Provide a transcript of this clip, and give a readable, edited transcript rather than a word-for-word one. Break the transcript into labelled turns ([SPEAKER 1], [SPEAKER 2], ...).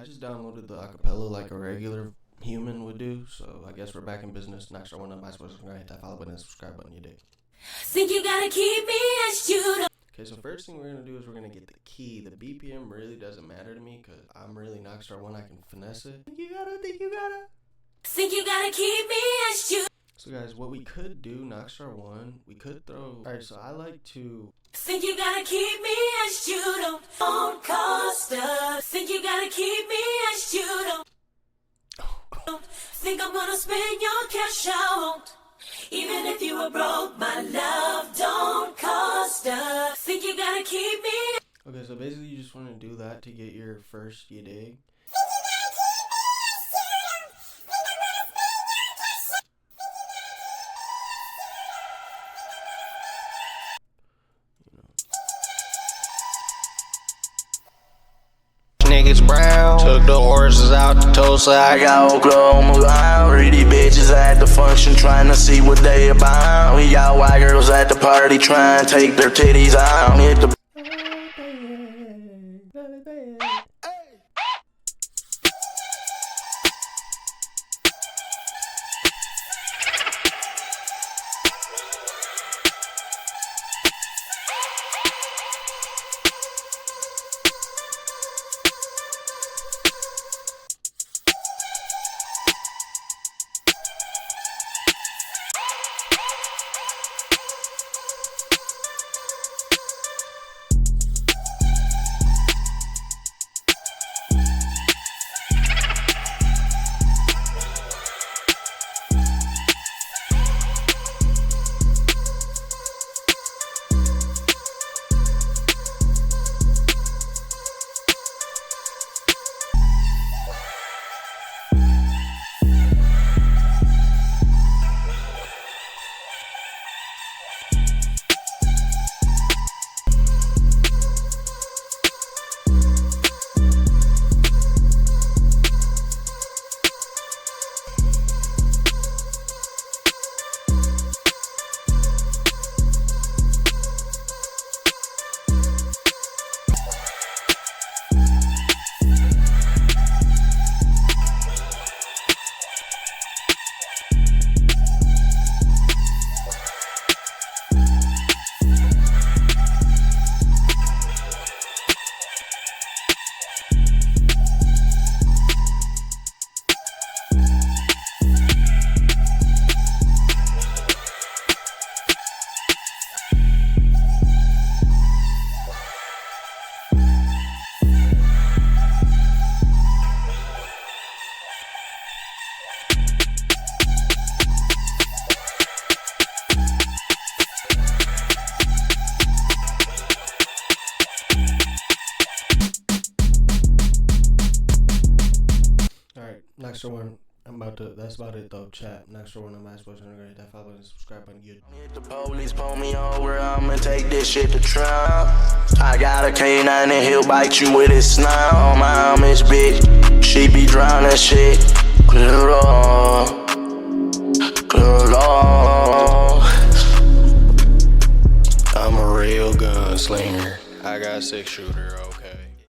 [SPEAKER 1] just downloaded the acapella like a regular human would do. So I guess we're back in business. Knockstar1 on my Spotify. Hit that follow button and subscribe button, you dig.
[SPEAKER 2] Think you gotta keep me as you don't.
[SPEAKER 1] Okay, so first thing we're gonna do is we're gonna get the key. The BPM really doesn't matter to me because I'm really Knockstar1. I can finesse it. Think you gotta.
[SPEAKER 2] Think you gotta keep me as you.
[SPEAKER 1] So guys, what we could do, Knockstar1, we could throw. Alright, so I like to.
[SPEAKER 2] Think you gotta keep me as you don't cost us. Think you gotta keep me as you don't. Think I'm gonna spend your cash, I won't. Even if you were broke, my love don't cost us. Think you gotta keep me.
[SPEAKER 1] Okay, so basically you just want to do that to get your first, you dig?
[SPEAKER 3] Niggas brown, took the horses out to Tulsa. I got Oklahoma bound. Greedy bitches at the function trying to see what they about. We got white girls at the party trying to take their titties out. Hit the
[SPEAKER 1] Knockstar1, that's about it though, chat. Knockstar1 on my Spotify. Hit that follow button and subscribe button, good.
[SPEAKER 3] If the police pull me over, I'ma take this shit to Trump. I got a K9 and he'll bite you with his snout. My Amish bitch, she be drowning shit. Clear it on, clear it on. I'm a real gunslinger. I got 6-shooter, oh.